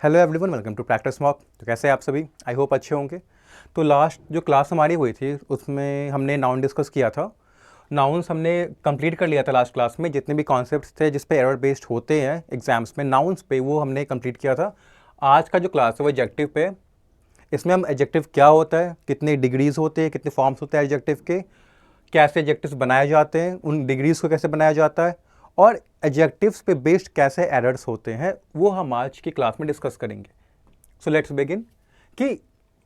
Hello everyone, welcome to practice mock. तो कैसे हैं आप सभी? आई होप अच्छे होंगे। तो लास्ट जो क्लास हमारी हुई थी उसमें हमने नाउन डिस्कस किया था। नाउन्स हमने कंप्लीट कर लिया था लास्ट क्लास में। जितने भी कॉन्सेप्ट्स थे जिस पे एरर बेस्ड होते हैं एग्जाम्स में नाउन्स पे, वो हमने कंप्लीट किया था। आज का जो क्लास है वो एडजेक्टिव पे। इसमें हम एडजेक्टिव क्या होता है, कितने डिग्रीज होते हैं, कितने फॉर्म्स होते हैं एडजेक्टिव के, कैसे एडजेक्टिव्स बनाए जाते हैं, उन डिग्रीज को कैसे बनाया जाता है, और एडजेक्टिव्स पे बेस्ड कैसे एरर्स होते हैं, वो हम आज की क्लास में डिस्कस करेंगे। सो लेट्स बिगिन कि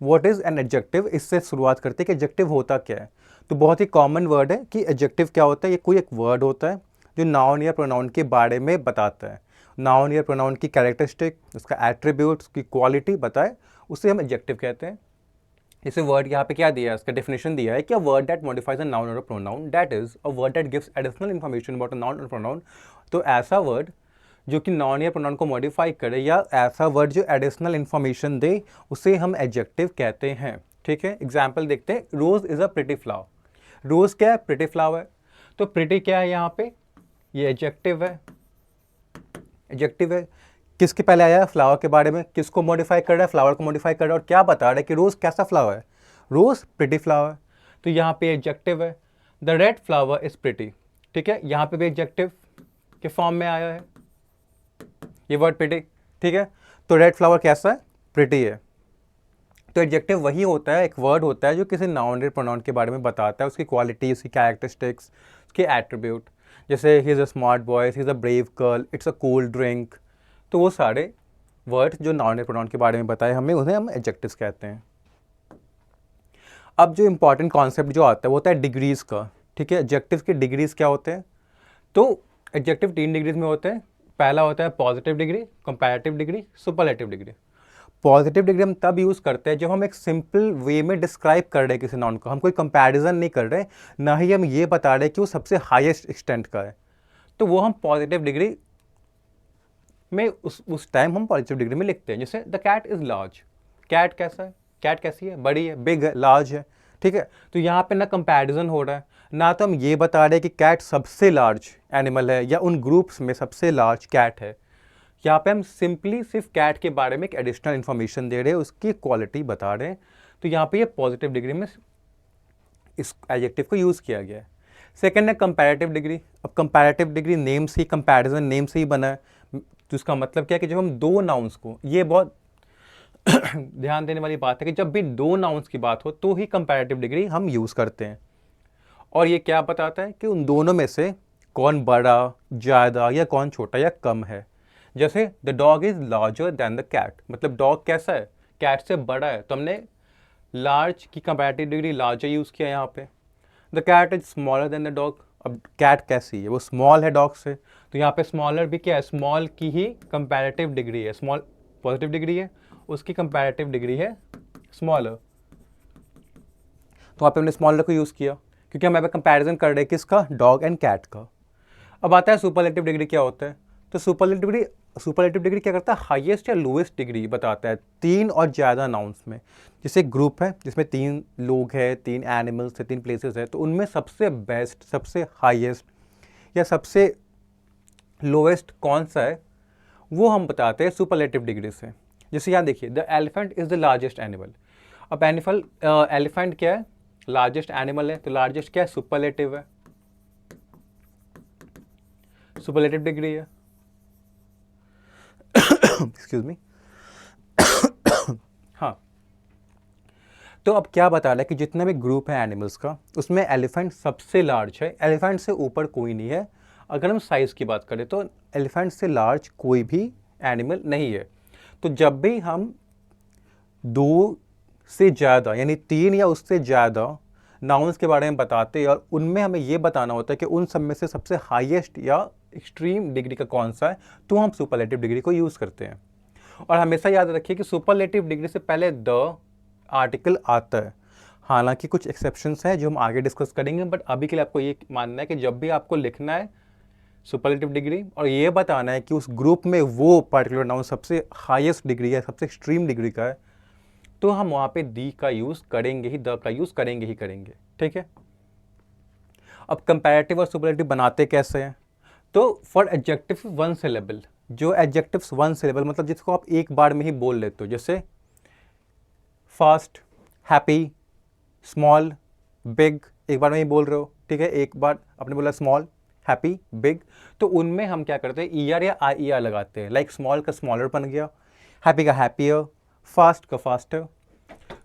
व्हाट इज एन एडजेक्टिव। इससे शुरुआत करते हैं कि एडजेक्टिव होता क्या है। तो बहुत ही कॉमन वर्ड है कि एडजेक्टिव क्या होता है। ये कोई एक वर्ड होता है जो नाउन या प्रोनाउन के बारे में बताता है। नाउन या प्रोनाउन की कैरेक्टरिस्टिक, उसका एट्रीब्यूट्स की क्वालिटी बताए, उसे हम एडजेक्टिव कहते हैं। जैसे वर्ड यहाँ पे क्या दिया है, उसका डेफिनेशन दिया है कि a word that modifies a noun और a pronoun, that is a word that gives additional information about a noun और प्रोनाउन। तो ऐसा वर्ड जो कि नाउन या प्रोनाउन को मॉडिफाई करे, या ऐसा वर्ड जो एडिशनल इन्फॉर्मेशन दे, उसे हम एडजेक्टिव कहते हैं। ठीक है, एग्जाम्पल देखते हैं। रोज इज अ प्रिटी फ्लावर। रोज क्या है? Pretty flower. तो प्रिटी क्या है यहाँ पे? ये एडजेक्टिव है। एडजेक्टिव है। किसके पहले आया है? फ्लावर के बारे में। किसको मॉडिफाई कर रहा है? फ्लावर को मॉडिफाई कर रहा है। और क्या बता रहा है कि रोज कैसा फ्लावर है? रोज प्रिटी फ्लावर। तो यहाँ पे एडजेक्टिव है। The red flower is pretty. ठीक है, यहाँ पे भी एडजेक्टिव के फॉर्म में आया है ये वर्ड प्रिटी। ठीक है, तो रेड फ्लावर कैसा है? प्रिटी है। तो एडजेक्टिव वही होता है, एक वर्ड होता है जो किसी नाउन या प्रोनाउन के बारे में बताता है, उसकी क्वालिटी, उसकी कैरेक्टरिस्टिक्स, उसके एट्रीब्यूट। जैसे he is a smart boy, he is a brave girl, it's a cool drink. तो वो सारे वर्ड जो नाउन या प्रोनाउन के बारे में बताए हमें, उन्हें हम एडजेक्टिव्स कहते हैं। अब जो इंपॉर्टेंट कॉन्सेप्ट जो आता है वो होता है डिग्रीज का। ठीक है, एडजेक्टिव की डिग्रीज क्या होते हैं? तो एडजेक्टिव 3 डिग्रीज में होते हैं। पहला होता है positive degree, comparative degree, superlative degree. Positive degree हम तब यूज़ करते हैं जब हम एक सिंपल वे में डिस्क्राइब कर रहे हैं किसी नाउन को। हम कोई कंपैरिजन नहीं कर रहे, ना ही हम ये बता रहे कि वो सबसे हाईएस्ट एक्सटेंट का है। तो वो हम पॉजिटिव डिग्री में उस टाइम हम पॉजिटिव डिग्री में लिखते हैं। जैसे the cat is large. Cat कैसा है? कैट कैसी है? बड़ी है, बिग है, लार्ज है। ठीक है, तो यहाँ पे ना कंपैरिजन हो रहा है, ना तो हम ये बता रहे हैं कि कैट सबसे लार्ज एनिमल है या उन ग्रुप्स में सबसे लार्ज कैट है। यहाँ पे हम सिंपली सिर्फ कैट के बारे में एक एडिशनल इन्फॉर्मेशन दे रहे हैं, उसकी क्वालिटी बता रहे हैं। तो यहाँ पे ये पॉजिटिव डिग्री में इस एडजेक्टिव को यूज़ किया गया है। सेकेंड है कंपैरेटिव डिग्री। अब कंपैरेटिव डिग्री नेम से ही, कंपैरिजन नेम से ही बना है। तो इसका मतलब क्या है कि जब हम दो नाउन्स को, ये बहुत ध्यान देने वाली बात है कि जब भी दो नाउन्स की बात हो तो ही कंपैरेटिव डिग्री हम यूज़ करते हैं। और ये क्या बताता है कि उन दोनों में से कौन बड़ा, ज़्यादा, या कौन छोटा या कम है। जैसे the dog is larger than the cat, मतलब डॉग कैसा है? कैट से बड़ा है। तो हमने लार्ज की कंपैरेटिव डिग्री लार्जर यूज़ किया यहाँ पे। The cat is smaller than the dog. अब कैट कैसी है? वो स्मॉल है डॉग से, तो यहाँ पे स्मॉलर भी क्या है? स्मॉल की ही कंपैरेटिव डिग्री है। स्मॉल पॉजिटिव डिग्री है, उसकी कंपैरेटिव डिग्री है स्मॉलर। तो वहाँ पे हमने स्मॉलर को यूज़ किया क्योंकि हम यहाँ पे कंपैरिजन कर रहे हैं किसका? डॉग एंड कैट का। अब आता है सुपरलेटिव डिग्री क्या होता है। तो सुपरलेटिव डिग्री क्या करता है? हाईएस्ट या लोएस्ट डिग्री बताता है तीन और ज़्यादा नाउन्स में। जैसे ग्रुप है जिसमें 3 लोग हैं, 3 एनिमल्स है, 3 प्लेसेस है, तो उनमें सबसे बेस्ट, सबसे हाईएस्ट या सबसे लोएस्ट कौन सा है, वो हम बताते हैं सुपरलेटिव डिग्री से। जैसे यहाँ देखिए, the elephant is the largest animal. अब एलिफेंट क्या है? लार्जेस्ट एनिमल है, तो लार्जेस्ट क्या है? सुपरलेटिव है, सुपरलेटिव डिग्री है। Excuse me. हाँ, तो अब क्या बता रहा है कि जितना भी ग्रुप है एनिमल्स का, उसमें एलिफेंट सबसे लार्ज है। एलिफेंट से ऊपर कोई नहीं है। अगर हम साइज़ की बात करें तो एलिफेंट से लार्ज कोई भी एनिमल नहीं है। तो जब भी हम 2 से ज़्यादा यानी 3 या उससे ज़्यादा नाउन्स के बारे में बताते हैं और उनमें हमें ये बताना होता है कि उन सब में से सबसे हाईएस्ट या एक्सट्रीम डिग्री का कौन सा है, तो हम सुपरलेटिव डिग्री को यूज़ करते हैं। और हमेशा याद रखिए कि सुपरलेटिव डिग्री से पहले द आर्टिकल आता है। हालांकि कुछ एक्सेप्शंस हैं जो हम आगे डिस्कस करेंगे, बट अभी के लिए आपको ये मानना है कि जब भी आपको लिखना है सुपरलेटिव डिग्री और ये बताना है कि उस ग्रुप में वो पर्टिकुलर नाउन सबसे हाईएस्ट डिग्री है, सबसे एक्सट्रीम डिग्री का है, तो हम वहाँ पे दी का यूज़ करेंगे ही, द का यूज़ करेंगे ही करेंगे। ठीक है, अब कंपैरेटिव और सुपरलेटिव बनाते कैसे हैं? तो फॉर एडजेक्टिव 1 सिलेबल, जो एडजेक्टिव्स वन सिलेबल, मतलब जिसको आप एक बार में ही बोल लेते हो, जैसे फास्ट, हैप्पी, स्मॉल, बिग, एक बार में ही बोल रहे हो, ठीक है, एक बार आपने बोला स्मॉल, हैप्पी, बिग, तो उनमें हम क्या करते हैं, ई आर या आई ई आर लगाते हैं। लाइक स्मॉल का स्मॉलर बन गया, हैप्पी का हैप्पियर, फास्ट का फास्टर।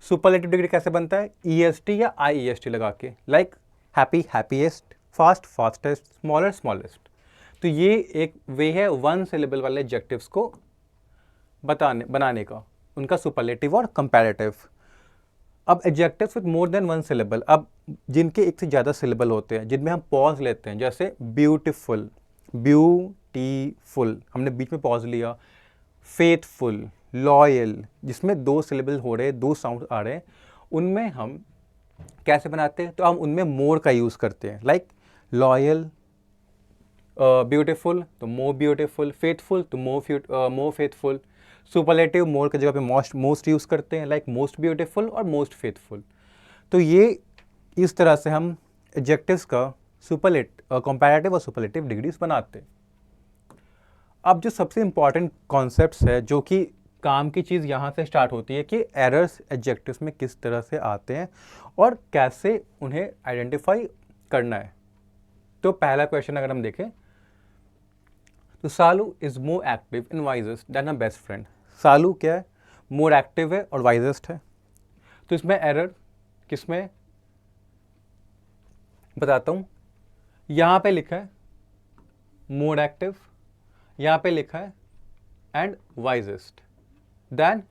सुपरलेटिव डिग्री कैसे बनता है, ई एस टी या आई ई एस टी लगा के, like happy happiest, fast fastest, smaller smallest. तो ये एक वे है वन सिलेबल वाले एडजेक्टिव्स को बनाने का, उनका सुपरलेटिव और कंपैरेटिव। अब adjectives with more than one syllable, अब जिनके एक से ज़्यादा सिलेबल होते हैं, जिनमें हम पॉज लेते हैं, जैसे ब्यूटीफुल, ब्यूटीफुल, हमने बीच में पॉज लिया। फेथफुल, लॉयल, जिसमें दो सिलेबल हो रहे हैं, दो साउंड आ रहे हैं, उनमें हम कैसे बनाते हैं, तो हम उनमें मोर का यूज़ करते हैं। लाइक लॉयल, ब्यूटीफुल तो मोर ब्यूटीफुल, फेथफुल तो मोर फेथफुल। सुपरलेटिव मोर की जगह पे मोस्ट यूज़ करते हैं, लाइक मोस्ट ब्यूटीफुल और मोस्ट फेथफुल। तो ये इस तरह से हम एडजेक्टिव्स का कंपैरेटिव और सुपरलेटिव डिग्रीज बनाते हैं। अब जो सबसे इंपॉर्टेंट कॉन्सेप्ट्स है, जो कि काम की चीज़ यहाँ से स्टार्ट होती है कि एरर्स एडजेक्टिव्स में किस तरह से आते हैं और कैसे उन्हें आइडेंटिफाई करना है। तो पहला क्वेश्चन अगर हम देखें तो Salu is more active in wisest than a best friend. Salu क्या है, मोर एक्टिव है और वाइजेस्ट है। तो इसमें एरर किसमें, बताता हूँ। यहाँ पे लिखा है मोर एक्टिव, यहाँ पे लिखा है and wisest than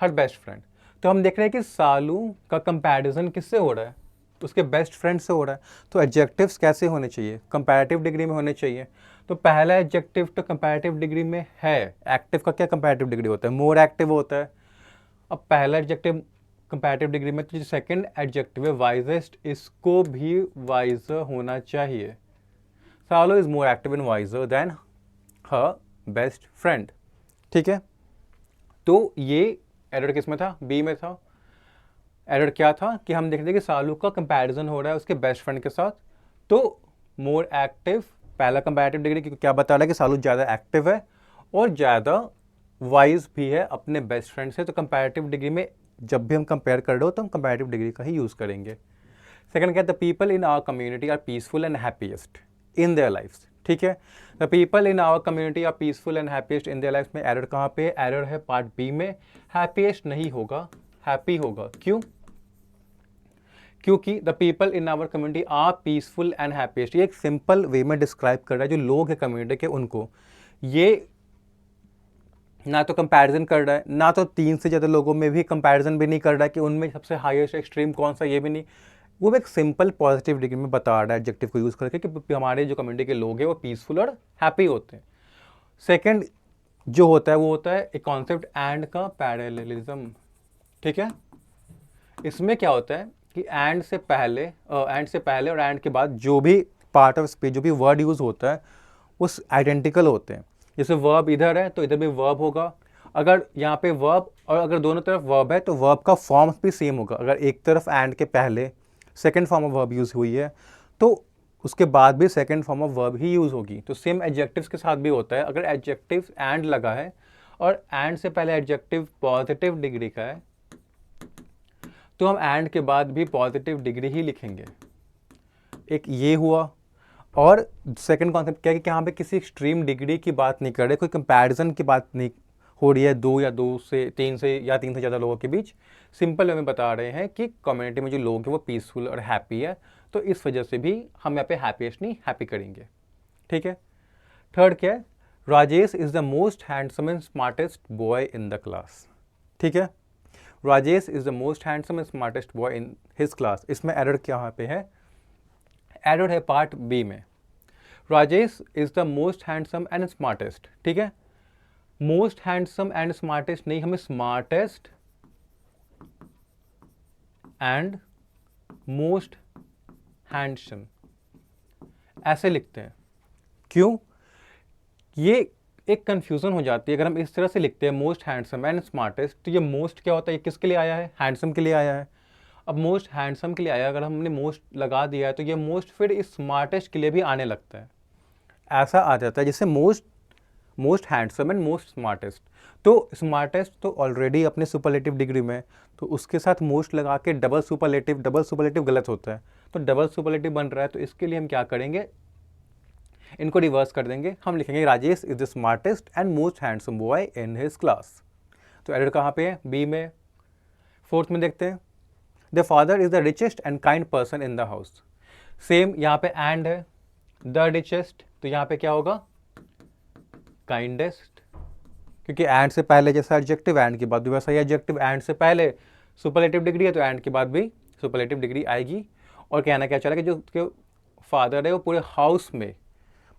her best friend. तो हम देख रहे हैं कि सालू का कंपैरिजन किससे हो रहा है, उसके बेस्ट फ्रेंड से हो रहा है। तो एडजेक्टिव्स कैसे होने चाहिए, कंपैरेटिव डिग्री में होने चाहिए। तो पहला एडजेक्टिव तो कंपैरेटिव डिग्री में है। एक्टिव का क्या कंपैरेटिव डिग्री होता है, मोर एक्टिव होता है। अब पहला एडजेक्टिव कंपैरेटिव डिग्री में, तो जो सेकंड एडजेक्टिव है वाइजेस्ट, इसको भी वाइजर होना चाहिए। सालो is more active in visor then her best friend, ठीक है। तो ये एरर किस में था, बी में था। एरर क्या था कि हम देख रहे थे कि सालू का कंपैरिजन हो रहा है उसके बेस्ट फ्रेंड के साथ। तो मोर एक्टिव पहला कंपैरेटिव डिग्री, क्योंकि क्या बता रहा है कि सालू ज़्यादा एक्टिव है और ज़्यादा वाइज भी है अपने बेस्ट फ्रेंड से। तो कंपैरेटिव डिग्री में जब भी हम कंपेयर कर रहे हो तो हम कंपैरेटिव डिग्री का ही यूज़ करेंगे। सेकंड क्या है, the people in our community are peaceful and happiest in their lifes, ठीक है। The people in our community are peaceful and happiest in their lifes में एरर कहाँ पे है, एरर है पार्ट बी में। हैप्पीएस्ट नहीं होगा, हैप्पी होगा। क्यों, क्योंकि the people in our community are peaceful and happiest, ये एक सिंपल वे में डिस्क्राइब कर रहा है जो लोग हैं कम्युनिटी के उनको। ये ना तो कंपैरिजन कर रहा है, ना तो तीन से ज़्यादा लोगों में भी कंपैरिजन भी नहीं कर रहा है कि उनमें सबसे हाईएस्ट एक्सट्रीम कौन सा, ये भी नहीं। वो एक सिंपल पॉजिटिव डिग्री में बता रहा है एडजेक्टिव को यूज़ करके कि हमारे जो कम्युनिटी के लोग हैं वो पीसफुल और हैप्पी होते हैं। सेकंड जो होता है वो होता है एक कॉन्सेप्ट एंड का पैरेललिज्म, ठीक है। इसमें क्या होता है कि एंड से पहले और एंड के बाद जो भी पार्ट ऑफ स्पीच, जो भी वर्ड यूज़ होता है उस आइडेंटिकल होते हैं। जैसे वर्ब इधर है तो इधर भी वर्ब होगा, अगर यहाँ पे वर्ब और अगर दोनों तरफ वर्ब है तो वर्ब का फॉर्म भी सेम होगा। अगर एक तरफ एंड के पहले second form of verb use हुई है तो उसके बाद भी second form of verb he use होगी। तो सेम एडजेक्टिव्स के साथ भी होता है। अगर एडजेक्टिव एंड लगा है और एंड से पहले एडजेक्टिव पॉजिटिव डिग्री का है तो हम एंड के बाद भी पॉजिटिव डिग्री ही लिखेंगे। एक ये हुआ। और सेकंड कॉन्सेप्ट क्या है कि यहाँ पे किसी एक्सट्रीम डिग्री की बात नहीं कर रहे, कोई कंपैरिजन की बात नहीं हो रही है दो से तीन से ज़्यादा लोगों के बीच। सिंपल वे में बता रहे हैं कि कम्युनिटी में जो लोग हैं वो पीसफुल और हैप्पी है, तो इस वजह से भी हम यहाँ पे हैप्पीएस्ट नहीं हैप्पी करेंगे, ठीक है। थर्ड क्या है, Rajesh is the most handsome and smartest boy in the class, ठीक है। Rajesh is the most handsome and smartest boy in his class. इसमें एरर क्या पे है, एरर है पार्ट बी में। Rajesh is the most handsome and smartest, ठीक है। मोस्ट हैंडसम एंड स्मार्टेस्ट नहीं, हमें स्मार्टेस्ट एंड मोस्ट हैंडसम ऐसे लिखते हैं। क्यों, ये एक कंफ्यूजन हो जाती है अगर हम इस तरह से लिखते हैं मोस्ट हैंडसम एंड स्मार्टेस्ट। तो ये मोस्ट क्या होता है, ये किसके लिए आया है, हैंडसम के लिए आया है। अब मोस्ट हैंडसम के लिए आया, अगर हमने मोस्ट लगा दिया है तो ये मोस्ट फिर इस स्मार्टेस्ट के लिए भी आने लगता है। ऐसा आ जाता है जैसे most most handsome and most smartest. तो स्मार्टेस्ट तो ऑलरेडी अपने सुपरलेटिव डिग्री में है, तो उसके साथ मोस्ट लगा के डबल सुपरलेटिव गलत होता है, तो डबल सुपरलेटिव बन रहा है। तो इसके लिए हम क्या करेंगे, इनको रिवर्स कर देंगे, हम लिखेंगे Rajesh is the smartest and most handsome boy in his class. तो एरर कहाँ पे है, बी में। फोर्थ में देखते हैं, the father is the richest and kind person in the house. Same यहाँ पे एंड है, द रिचेस्ट, तो यहाँ पे क्या होगा, काइंडेस्ट, क्योंकि एंड से पहले जैसा एडजेक्टिव एंड के बाद भी वैसा ही एडजेक्टिव, एंड से पहले सुपरलेटिव डिग्री है तो एंड के बाद भी सुपरलेटिव डिग्री आएगी। और कहना क्या चला कि जो उसके फादर है वो पूरे हाउस में,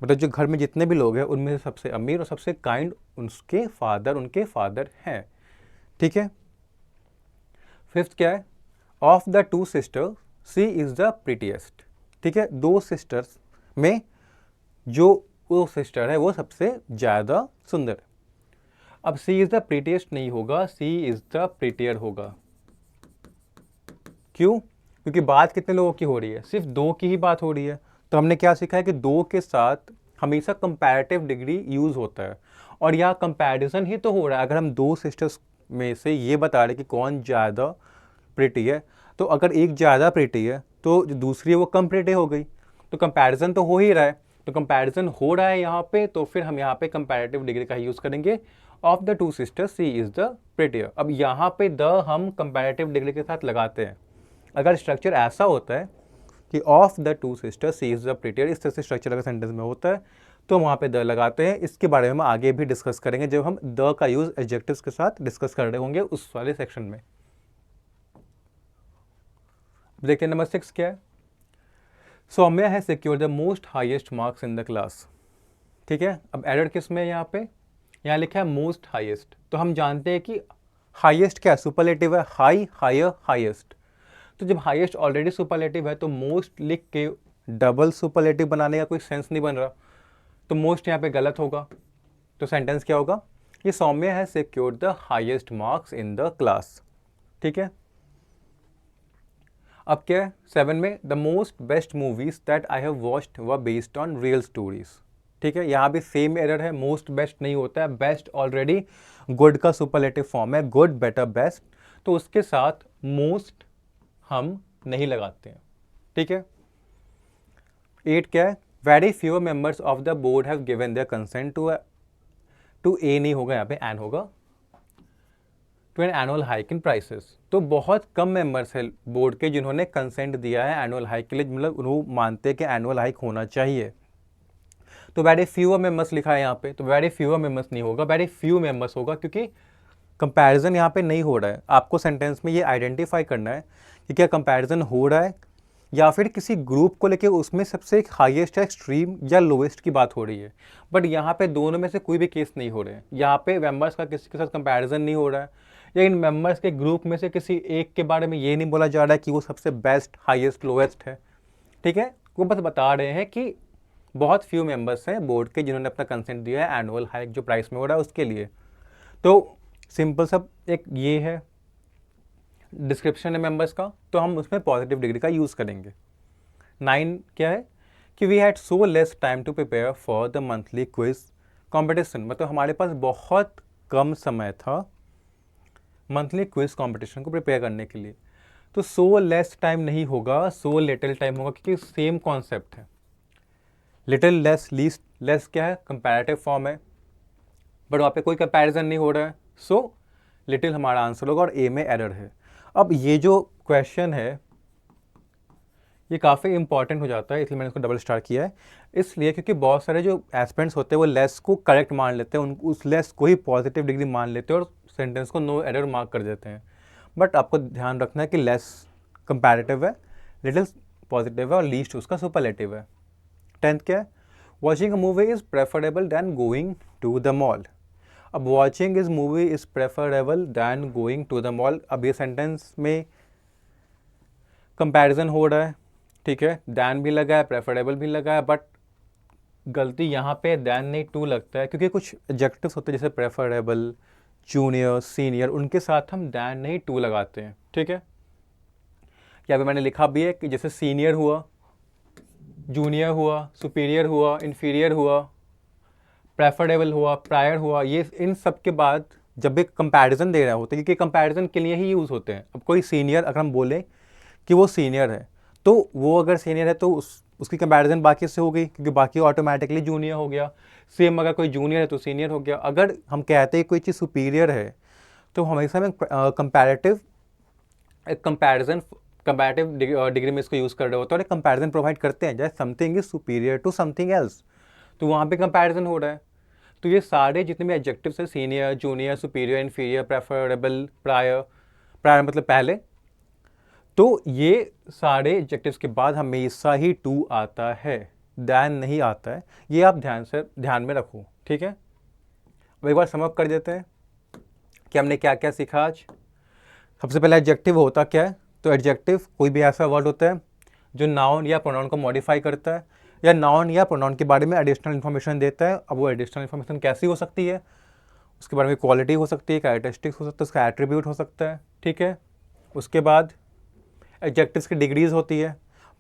मतलब जो घर में जितने भी लोग हैं उनमें से सबसे अमीर और सबसे काइंड उनके फादर हैं। ठीक है। फिफ्थ क्या है, of the two sister she is the prettiest. ठीक है, दो सिस्टर्स में जो वो सिस्टर है वो सबसे ज़्यादा सुंदर है। अब सी इज द प्रीटीएस्ट नहीं होगा, सी इज द प्रीटियर होगा। क्यों, क्योंकि बात कितने लोगों की हो रही है, सिर्फ दो की ही बात हो रही है। तो हमने क्या सीखा है कि दो के साथ हमेशा कंपैरेटिव डिग्री यूज होता है, और यहाँ कंपैरिजन ही तो हो रहा है। अगर हम दो सिस्टर्स में से ये बता रहे कि कौन ज़्यादा प्रिटी है, तो अगर एक ज़्यादा प्रिटी है तो जो दूसरी है वो कम प्रिटी हो गई, तो कंपैरिजन तो हो ही रहा है। तो कंपैरिजन हो रहा है यहाँ पे, तो फिर हम यहाँ पे कंपैरेटिव डिग्री का यूज़ करेंगे, of the two sisters she is the prettier. अब यहाँ पे द हम कंपैरेटिव डिग्री के साथ लगाते हैं। अगर स्ट्रक्चर ऐसा होता है कि of the two sisters she is the prettier, इस तरह से स्ट्रक्चर अगर सेंटेंस में होता है तो वहाँ पे द लगाते हैं। इसके बारे में हम आगे भी डिस्कस करेंगे जब हम द का यूज़ एडजेक्टिव्स के साथ डिस्कस कर रहे होंगे उस वाले सेक्शन में। देखिए नंबर 6 क्या है, सौम्या है secure the most highest marks in the class. ठीक है, अब एरर किस में है यहाँ पे, यहाँ लिखा है मोस्ट हाईएस्ट, तो हम जानते हैं कि हाईएस्ट क्या है, सुपरलेटिव है, हाई, हायर, हाईएस्ट। तो जब हाईएस्ट ऑलरेडी सुपरलेटिव है तो मोस्ट लिख के डबल सुपरलेटिव बनाने का कोई सेंस नहीं बन रहा, तो मोस्ट यहाँ पे गलत होगा। तो सेंटेंस क्या होगा, ये सौम्या है secured the highest marks in the class. ठीक है, अब क्या है 7 में, the most best movies that I have watched were based on real stories. ठीक है, यहाँ भी सेम एरर है, मोस्ट बेस्ट नहीं होता है, बेस्ट ऑलरेडी गुड का सुपरलेटिव फॉर्म है, गुड, बेटर, बेस्ट, तो उसके साथ मोस्ट हम नहीं लगाते हैं। ठीक है, 8 क्या है, very few members of the board have given their consent to a नहीं होगा, यहाँ पे एन होगा, to an annual hike in prices. तो बहुत कम मेंबर्स है बोर्ड के जिन्होंने कंसेंट दिया है एनुअल हाइक के लिए, मतलब वो मानते हैं कि एनुअल हाइक होना चाहिए। तो वेरी फ्यू मेंबर्स लिखा है यहाँ पे, तो वेरी फ्यू मेंबर्स नहीं होगा, वेरी फ्यू मेंबर्स होगा, क्योंकि कंपैरिजन यहाँ पे नहीं हो रहा है। आपको सेंटेंस में ये आइडेंटिफाई करना है कि क्या कंपैरिजन हो रहा है या फिर किसी ग्रुप को लेके उसमें सबसे हाईएस्ट या एक्सट्रीम या लोएस्ट की बात हो रही है। बट यहाँ पे दोनों में से कोई भी केस नहीं हो रहे हैं, यहाँ पे मेंबर्स का किसी के साथ कंपैरिजन नहीं हो रहा है, या इन मेंबर्स के ग्रुप में से किसी एक के बारे में ये नहीं बोला जा रहा है कि वो सबसे बेस्ट, हाईएस्ट, लोएस्ट है। ठीक है, वो बस बता रहे हैं कि बहुत फ्यू मेंबर्स हैं बोर्ड के जिन्होंने अपना कंसेंट दिया है एनुअल हाइक जो प्राइस में हो रहा है उसके लिए। तो सिंपल सब एक ये है डिस्क्रिप्शन है मेंबर्स का, तो हम उसमें पॉजिटिव डिग्री का यूज़ करेंगे। 9 क्या है कि we had so less time to prepare for the monthly quiz competition, मतलब हमारे पास बहुत कम समय था मंथली क्विज कंपटीशन को प्रिपेयर करने के लिए। तो सो लेस टाइम नहीं होगा, सो लिटिल टाइम होगा, क्योंकि सेम कॉन्सेप्ट है। लिटिल, लेस, लीस्ट, लेस क्या है, कंपैरेटिव फॉर्म है, बट वहाँ पे कोई कंपैरिजन नहीं हो रहा है, सो लिटिल हमारा आंसर होगा, और ए में एरर है। अब ये जो क्वेश्चन है ये काफ़ी इंपॉर्टेंट हो जाता है, इसलिए मैंने इसको डबल स्टार किया है, इसलिए क्योंकि बहुत सारे जो एस्पिरेंट्स होते हैं वो लेस को करेक्ट मान लेते हैं, उस लेस को ही पॉजिटिव डिग्री मान लेते हैं और सेंटेंस को नो एरर मार्क कर देते हैं। बट आपको ध्यान रखना है कि लेस कंपैरेटिव है, लिटिल पॉजिटिव है और लीस्ट उसका सुपरलेटिव है। 10th क्या है, watching a movie is preferable than going to the mall. अब watching is movie is preferable than going to the mall, अब ये सेंटेंस में कंपैरिजन हो रहा है। ठीक है, दैन भी लगा है, प्रेफरेबल भी लगा है, बट गलती यहाँ पे दैन नहीं टू लगता है, क्योंकि कुछ एडजेक्टिव्स होते हैं जैसे प्रेफरेबल, जूनियर, सीनियर, उनके साथ हम दैन नहीं टू लगाते हैं। ठीक है, यहाँ पे मैंने लिखा भी है कि जैसे सीनियर हुआ, जूनियर हुआ, सुपीरियर हुआ, इन्फीरियर हुआ, प्रेफरेबल हुआ, प्रायर हुआ, ये इन सब के बाद जब एक कंपैरिजन दे रहा होता है, क्योंकि कंपैरिजन के लिए ही यूज़ होते हैं। अब कोई सीनियर अगर हम बोलें कि वो सीनियर है, तो वो अगर सीनियर है तो उसकी कंपैरिजन बाकी से हो गई, क्योंकि बाकी ऑटोमेटिकली जूनियर हो गया। सेम अगर कोई जूनियर है तो सीनियर हो गया। अगर हम कहते हैं कोई चीज़ सुपीरियर है तो हमेशा में कंपैरेटिव एक कंपैरेटिव डिग्री में इसको यूज़ कर रहे होते हैं और एक कंपैरिजन प्रोवाइड करते हैं, जैसे something is superior to something else, तो वहाँ पे कंपैरिजन हो रहा है। तो ये सारे जितने भी एडजेक्टिव्स हैं, senior, junior, superior, inferior, preferable, prior, prior मतलब पहले, तो ये सारे एडजेक्टिव्स के बाद हमेशा ही टू आता है, दैन नहीं आता है। ये आप ध्यान में रखो, ठीक है। अब एक बार सम अप कर देते हैं कि हमने क्या क्या सीखा आज। सबसे पहले एडजेक्टिव होता क्या है? तो एडजेक्टिव कोई भी ऐसा वर्ड होता है जो नाउन या प्रोनाउन को मॉडिफाई करता है या नाउन या प्रोनाउन के बारे में एडिशनल इन्फॉर्मेशन देता है। अब वो एडिशनल इन्फॉर्मेशन कैसी हो सकती है? उसके बारे में क्वालिटी हो सकती है, कैरेक्टरिस्टिक्स हो सकता है, उसका एट्रीब्यूट हो सकता है, ठीक है। उसके बाद एडजेक्टिव्स की डिग्रीज होती है।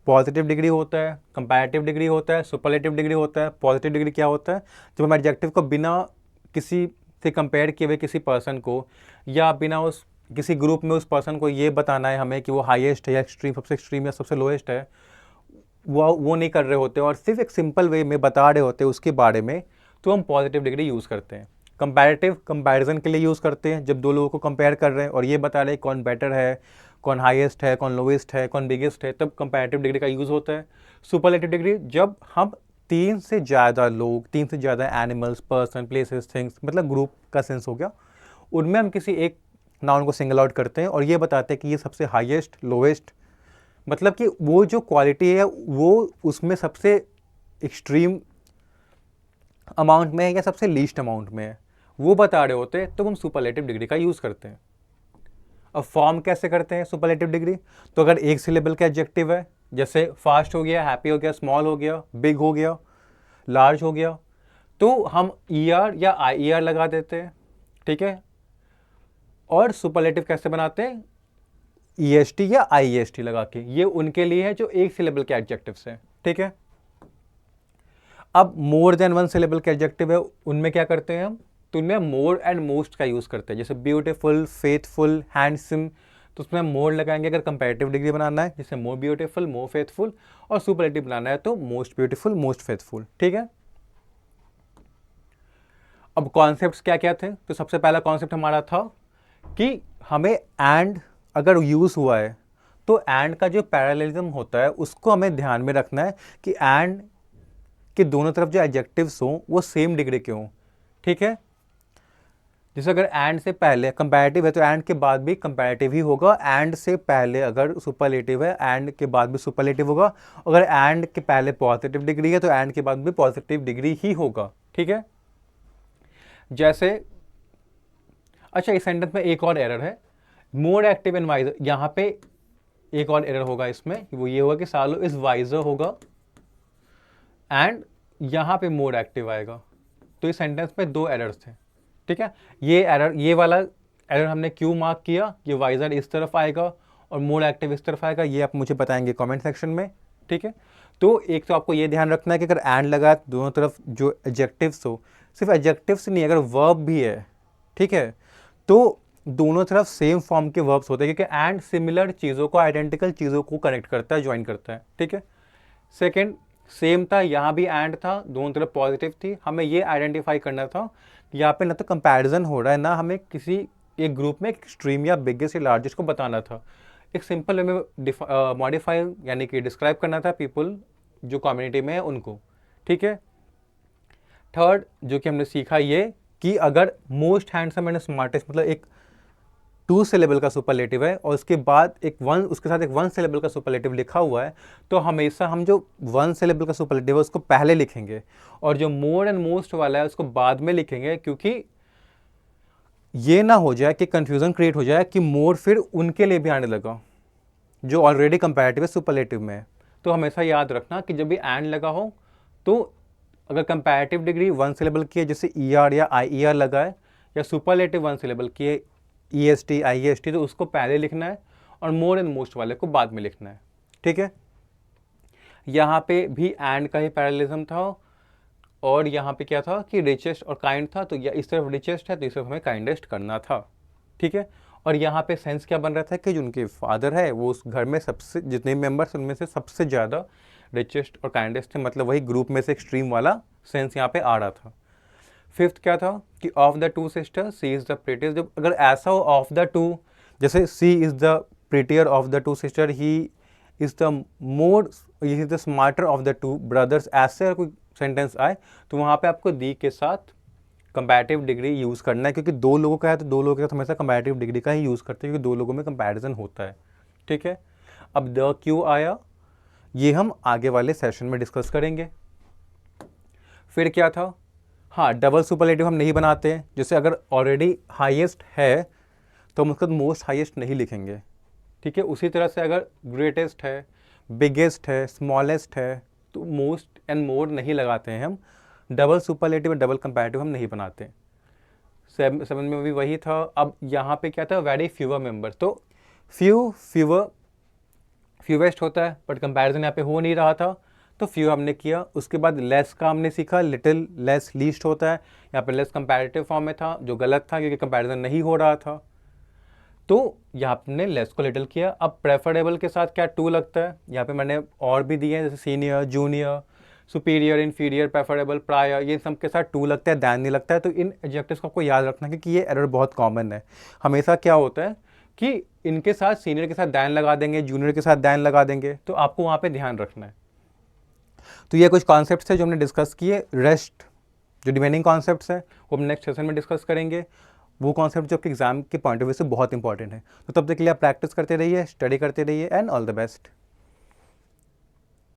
पॉजिटिव डिग्री होता है, कंपैरेटिव डिग्री होता है, सुपरलेटिव डिग्री होता है। पॉजिटिव डिग्री क्या होता है? जब हम एडजेक्टिव को बिना किसी से कंपेयर किए हुए किसी पर्सन को या बिना उस किसी ग्रुप में उस पर्सन को ये बताना है हमें कि वो हाईएस्ट है या एक्सट्रीम या सबसे लोएस्ट है, वो नहीं कर रहे होते और सिर्फ एक सिंपल वे में बता रहे होते हैं उसके बारे में, तो हम पॉजिटिव डिग्री यूज़ करते हैं। कंपैरेटिव कंपैरिजन के लिए यूज़ करते हैं, जब दो लोगों को कंपेयर कर रहे हैं और ये बता रहे हैं कौन बेटर है, कौन हाईएस्ट है, कौन लोएस्ट है, कौन बिगेस्ट है, तब कंपैरेटिव डिग्री का यूज़ होता है। सुपरलेटिव डिग्री जब हम 3 से ज़्यादा लोग, 3 से ज़्यादा एनिमल्स, पर्सन, प्लेसेस, थिंग्स, मतलब ग्रुप का सेंस हो गया, उनमें हम किसी एक नाउन को सिंगल आउट करते हैं और ये बताते हैं कि ये सबसे हाईएस्ट, लोएस्ट, मतलब कि वो जो क्वालिटी है वो उसमें सबसे एक्सट्रीम अमाउंट में है या सबसे लीस्ट अमाउंट में है, वो बता रहे होते हैं, तो हम सुपरलेटिव डिग्री का यूज़ करते हैं। अब फॉर्म कैसे करते हैं सुपरलेटिव डिग्री? तो अगर एक सिलेबल का एडजेक्टिव है, जैसे फास्ट हो गया, हैप्पी हो गया, स्मॉल हो गया, बिग हो गया, लार्ज हो गया, तो हम ER या IER लगा देते हैं, ठीक है। और सुपरलेटिव कैसे बनाते हैं? EST या IEST लगा के। ये उनके लिए है जो एक सिलेबल के एडजेक्टिव्स हैं, ठीक है। अब मोर देन वन सिलेबल के एडजेक्टिव है, उनमें क्या करते हैं हम? तो उनमें मोर एंड मोस्ट का यूज़ करते हैं, जैसे ब्यूटीफुल, फेथफुल, हैंडसम, तो उसमें हम मोर लगाएंगे अगर कंपैरेटिव डिग्री बनाना है, जैसे मोर ब्यूटीफुल, मोर फेथफुल, और सुपरलेटिव बनाना है तो मोस्ट ब्यूटीफुल, मोस्ट फेथफुल, ठीक है। अब कॉन्सेप्ट्स क्या क्या थे? तो सबसे पहला कॉन्सेप्ट हमारा था कि हमें एंड अगर यूज़ हुआ है तो एंड का जो पैरेललिज्म होता है उसको हमें ध्यान में रखना है कि एंड के दोनों तरफ जो एडजेक्टिव्स हों वो सेम डिग्री के हों, ठीक है। जैसे अगर एंड से पहले कंपैरेटिव है तो एंड के बाद भी कंपैरेटिव ही होगा, एंड से पहले अगर सुपरलेटिव है एंड के बाद भी सुपरलेटिव होगा, अगर एंड के पहले पॉजिटिव डिग्री है तो एंड के बाद भी पॉजिटिव डिग्री ही होगा, ठीक है। जैसे अच्छा, इस सेंटेंस में एक और एरर है, मोर एक्टिव एंड वाइजर, यहाँ पे एक और एरर होगा इसमें, वो ये होगा कि सालो इज वाइजर होगा एंड यहाँ पे मोर एक्टिव आएगा। तो इस सेंटेंस में 2 एरर्स थे, ठीक है। ये वाला एरर हमने क्यों मार्क किया? ये वाइजर इस तरफ आएगा और मोर एक्टिव इस तरफ आएगा, ये आप मुझे बताएंगे कमेंट सेक्शन में, ठीक है। तो एक तो आपको ये ध्यान रखना है कि अगर एंड लगा दोनों तरफ जो एडजेक्टिव्स हो, सिर्फ एडजेक्टिव्स नहीं, अगर वर्ब भी है, ठीक है, तो दोनों तरफ सेम फॉर्म के वर्ब्स होते हैं, क्योंकि एंड सिमिलर चीज़ों को, आइडेंटिकल चीज़ों को कनेक्ट करता है, ज्वाइन करता है, ठीक है। सेकेंड, सेम था, यहाँ भी एंड था, दोनों तरफ पॉजिटिव थी, हमें ये आइडेंटिफाई करना था कि यहाँ पे ना तो कंपैरिजन हो रहा है, ना हमें किसी एक ग्रुप में एक्सट्रीम या बिगेस्ट या लार्जेस्ट को बताना था, एक सिंपल वे में मॉडिफाई यानी कि डिस्क्राइब करना था पीपल जो कम्युनिटी में है उनको, ठीक है। थर्ड जो कि हमने सीखा ये कि अगर मोस्ट हैंडसम एंड स्मार्टेस्ट मतलब एक 2 सिलेबल का सुपरलेटिव है और उसके बाद उसके साथ एक 1 सिलेबल का सुपरलेटिव लिखा हुआ है, तो हमेशा हम जो 1 सिलेबल का सुपरलेटिव है उसको पहले लिखेंगे और जो मोर एंड मोस्ट वाला है उसको बाद में लिखेंगे, क्योंकि ये ना हो जाए कि कंफ्यूजन क्रिएट हो जाए कि मोर फिर उनके लिए भी आने लगा जो ऑलरेडी कंपैरेटिव है सुपरलेटिव में। तो हमेशा याद रखना कि जब भी एंड लगा हो तो अगर कंपैरेटिव डिग्री 1 सिलेबल की है जैसे ER या IER लगा है, या सुपरलेटिव 1 सिलेबल की है EST IEST, तो उसको पहले लिखना है और मोर एंड मोस्ट वाले को बाद में लिखना है, ठीक है। यहाँ पे भी एंड का ही पैरेललिज्म था, और यहाँ पे क्या था कि रिचेस्ट और काइंड था, तो या इस तरफ रिचेस्ट है तो इस तरफ हमें काइंडेस्ट करना था, ठीक है। और यहाँ पे सेंस क्या बन रहा था कि जो उनके फादर है वो उस घर में सबसे जितने मेंबर्स उनमें से सबसे ज़्यादा रिचेस्ट और काइंडेस्ट थे, मतलब वही ग्रुप में से एक्सट्रीम वाला सेंस यहाँ पे आ रहा था। फिफ्थ क्या था कि of the two sister she is the prettier, जब अगर ऐसा हो ऑफ द टू, जैसे she is the prettier of the two sister, he is the more, he is the smarter of the two brothers, ऐसे अगर कोई sentence आए तो वहाँ पे आपको दी के साथ कंपैरेटिव डिग्री यूज़ करना है, क्योंकि दो लोगों का है तो दो लोगों के साथ हमेशा कंपैरेटिव डिग्री का ही यूज़ करते हैं, क्योंकि दो लोगों में कंपैरिजन होता है, ठीक है। अब द क्यों आया ये हम आगे वाले सेशन में डिस्कस करेंगे। फिर क्या था, हाँ डबल सुपरलेटिव हम नहीं बनाते हैं, जैसे अगर ऑलरेडी हाईएस्ट है तो हम उसका मोस्ट हाईएस्ट नहीं लिखेंगे, ठीक है। उसी तरह से अगर ग्रेटेस्ट है, बिगेस्ट है, स्मॉलेस्ट है, तो मोस्ट एंड मोर नहीं लगाते हैं हम। डबल सुपरलेटिव और डबल कंपैरेटिव हम नहीं बनाते। सेवन में भी वही था। अब यहाँ पे क्या था, वेरी फ्यूअर मेंबर, तो फ्यूवेस्ट होता है बट कंपैरिजन यहाँ पे हो नहीं रहा था, तो फ्यू हमने किया। उसके बाद लेस का हमने सीखा, लिटिल, लेस, लीस्ट होता है, यहाँ पे लेस कंपैरेटिव फॉर्म में था जो गलत था क्योंकि कंपैरिजन नहीं हो रहा था, तो यहाँ पे हमने लेस को लिटिल किया। अब प्रेफरेबल के साथ क्या टू लगता है, यहाँ पे मैंने और भी दिए हैं जैसे senior, junior, superior, inferior, preferable, prior, ये सब के साथ टू लगता है, दैन नहीं लगता है। तो इन एडजेक्टिव्स को आपको याद रखना क्योंकि ये एरर बहुत कॉमन है। हमेशा क्या होता है कि इनके साथ सीनियर के साथ दैन लगा देंगे, जूनियर के साथ दैन लगा देंगे, तो आपको वहाँ पे ध्यान रखना है। तो ये कुछ कॉन्सेप्ट्स थे जो हमने डिस्कस किए। रेस्ट जो रिमेनिंग कॉन्सेप्ट्स हैं वो हम नेक्स्ट सेशन में डिस्कस करेंगे, वो कॉन्सेप्ट जो आपके एग्जाम के पॉइंट ऑफ व्यू से बहुत इंपॉर्टेंट है। तो तब तक के लिए आप प्रैक्टिस करते रहिए, स्टडी करते रहिए, एंड ऑल द बेस्ट।